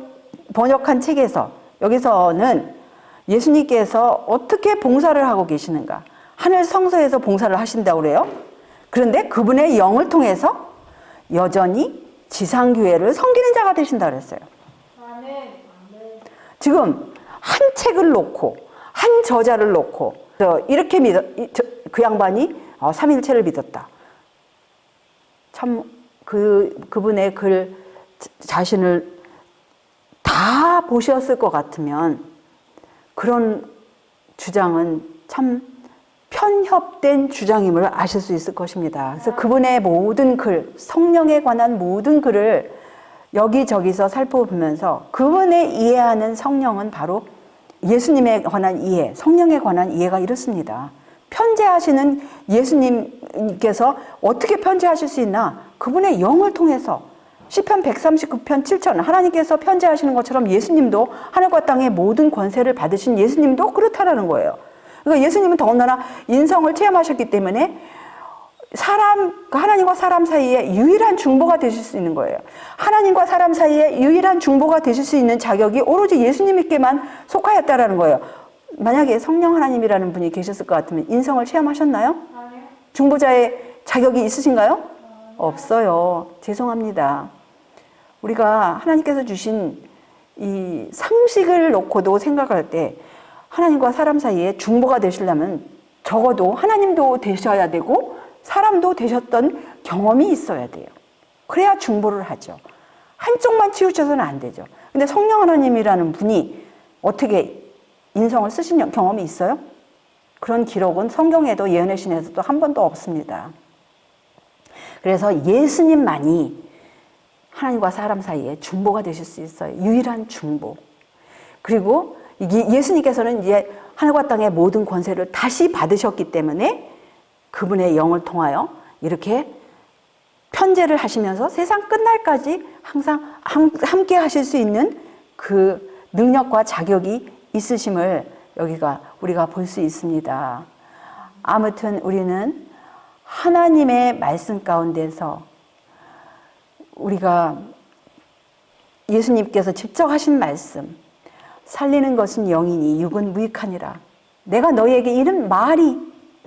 번역한 책에서 여기서는 예수님께서 어떻게 봉사를 하고 계시는가? 하늘 성소에서 봉사를 하신다고 그래요. 그런데 그분의 영을 통해서 여전히 지상교회를 섬기는 자가 되신다 그랬어요. 지금 한 책을 놓고 한 저자를 놓고 이렇게 그 양반이 삼위일체를 믿었다. 참 그분의 글 자신을 다 보셨을 것 같으면 그런 주장은 참 편협된 주장임을 아실 수 있을 것입니다. 그래서 그분의 모든 글, 성령에 관한 모든 글을 여기저기서 살펴보면서 그분의 이해하는 성령은 바로 예수님에 관한 이해, 성령에 관한 이해가 이렇습니다. 편재하시는 예수님께서 어떻게 편재하실 수 있나? 그분의 영을 통해서 시편 139편 7천 하나님께서 편재하시는 것처럼 예수님도 하늘과 땅의 모든 권세를 받으신 예수님도 그렇다라는 거예요. 그러니까 예수님은 더군다나 인성을 체험하셨기 때문에 하나님과 사람 사이에 유일한 중보가 되실 수 있는 거예요. 하나님과 사람 사이에 유일한 중보가 되실 수 있는 자격이 오로지 예수님께만 속하였다라는 거예요. 만약에 성령 하나님이라는 분이 계셨을 것 같으면 인성을 체험하셨나요? 아니요. 중보자의 자격이 있으신가요? 없어요. 죄송합니다. 우리가 하나님께서 주신 이 상식을 놓고도 생각할 때 하나님과 사람 사이에 중보가 되시려면 적어도 하나님도 되셔야 되고 사람도 되셨던 경험이 있어야 돼요. 그래야 중보를 하죠. 한쪽만 치우쳐서는 안 되죠. 근데 성령 하나님이라는 분이 어떻게 인성을 쓰신 경험이 있어요? 그런 기록은 성경에도 예언의 신에서도 한 번도 없습니다. 그래서 예수님만이 하나님과 사람 사이에 중보가 되실 수 있어요. 유일한 중보. 그리고 예수님께서는 이제 하늘과 땅의 모든 권세를 다시 받으셨기 때문에 그분의 영을 통하여 이렇게 편재를 하시면서 세상 끝날까지 항상 함께 하실 수 있는 그 능력과 자격이 있으심을 우리가 볼 수 있습니다. 아무튼 우리는 하나님의 말씀 가운데서 우리가 예수님께서 직접 하신 말씀, 살리는 것은 영이니 육은 무익하니라. 내가 너희에게 이른 말이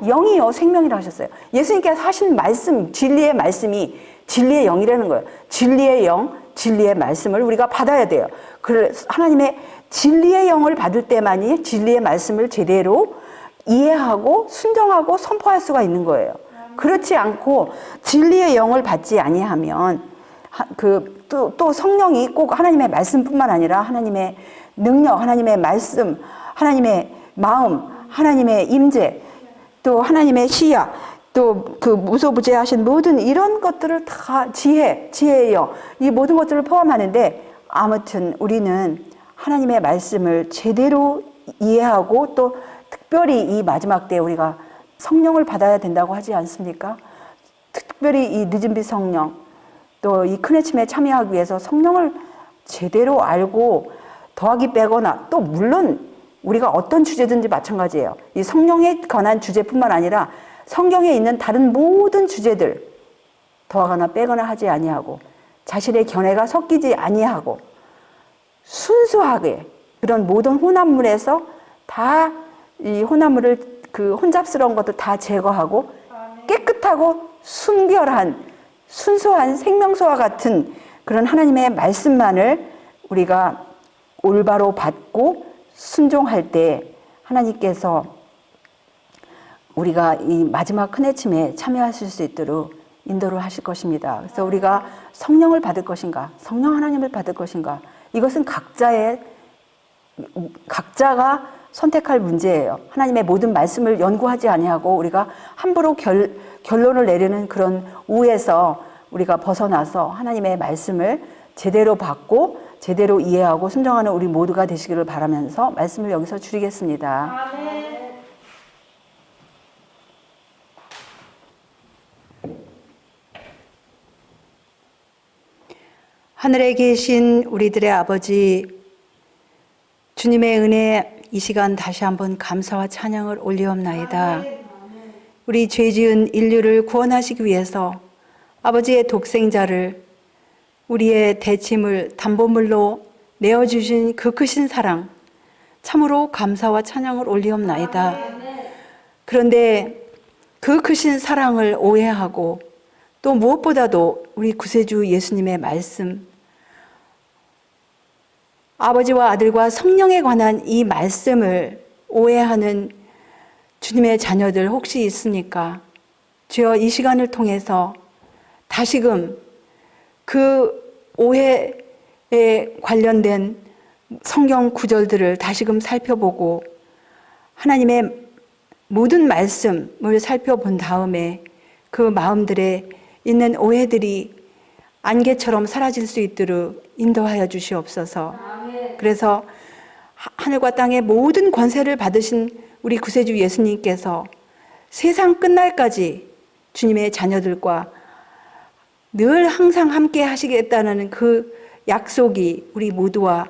영이요 생명이라 하셨어요. 예수님께서 하신 말씀, 진리의 말씀이 진리의 영이라는 거예요. 진리의 영, 진리의 말씀을 우리가 받아야 돼요. 그래서 하나님의 진리의 영을 받을 때만이 진리의 말씀을 제대로 이해하고 순종하고 선포할 수가 있는 거예요. 그렇지 않고 진리의 영을 받지 아니하면 또 성령이 꼭 하나님의 말씀뿐만 아니라 하나님의 능력, 하나님의 말씀, 하나님의 마음, 하나님의 임재, 또 하나님의 시야, 또 그 무소부재하신 모든 이런 것들을 다 지혜예요. 이 모든 것들을 포함하는데, 아무튼 우리는 하나님의 말씀을 제대로 이해하고 또 특별히 이 마지막 때에 우리가 성령을 받아야 된다고 하지 않습니까? 특별히 이 늦은빛 성령, 또 이 큰 아침에 참여하기 위해서 성령을 제대로 알고 더하기 빼거나, 또 물론 우리가 어떤 주제든지 마찬가지예요. 이 성령에 관한 주제뿐만 아니라 성경에 있는 다른 모든 주제들 더하거나 빼거나 하지 아니하고, 자신의 견해가 섞이지 아니하고 순수하게 그런 모든 혼합물에서 다 이 혼합물을, 그 혼잡스러운 것도 다 제거하고 깨끗하고 순결한 순수한 생명수와 같은 그런 하나님의 말씀만을 우리가 올바로 받고 순종할 때 하나님께서 우리가 이 마지막 큰 아침에 참여하실 수 있도록 인도를 하실 것입니다. 그래서 우리가 성령을 받을 것인가, 성령 하나님을 받을 것인가, 이것은 각자가 선택할 문제예요. 하나님의 모든 말씀을 연구하지 아니하고 우리가 함부로 결론을 내리는 그런 우에서 우리가 벗어나서 하나님의 말씀을 제대로 받고 제대로 이해하고 순종하는 우리 모두가 되시기를 바라면서 말씀을 여기서 줄이겠습니다. 아멘. 하늘에 계신 우리들의 아버지, 주님의 은혜 이 시간 다시 한번 감사와 찬양을 올리옵나이다. 우리 죄지은 인류를 구원하시기 위해서 아버지의 독생자를 우리의 대침을 담보물로 내어주신 그 크신 사랑, 참으로 감사와 찬양을 올리옵나이다. 그런데 그 크신 사랑을 오해하고 또 무엇보다도 우리 구세주 예수님의 말씀, 아버지와 아들과 성령에 관한 이 말씀을 오해하는 주님의 자녀들 혹시 있습니까? 주여, 이 시간을 통해서 다시금 그 오해에 관련된 성경 구절들을 다시금 살펴보고 하나님의 모든 말씀을 살펴본 다음에 그 마음들에 있는 오해들이 안개처럼 사라질 수 있도록 인도하여 주시옵소서. 그래서 하늘과 땅의 모든 권세를 받으신 우리 구세주 예수님께서 세상 끝날까지 주님의 자녀들과 늘 항상 함께 하시겠다는 그 약속이 우리 모두와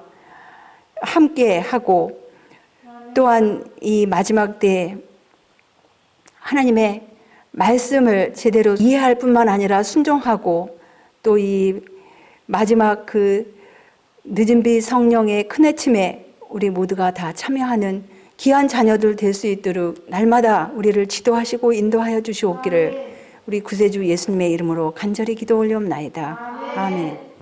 함께 하고, 또한 이 마지막 때에 하나님의 말씀을 제대로 이해할 뿐만 아니라 순종하고, 또 이 마지막 그 늦은빛 성령의 큰 아침에 우리 모두가 다 참여하는 귀한 자녀들 될 수 있도록 날마다 우리를 지도하시고 인도하여 주시옵기를 우리 구세주 예수님의 이름으로 간절히 기도 올리옵나이다. 아멘.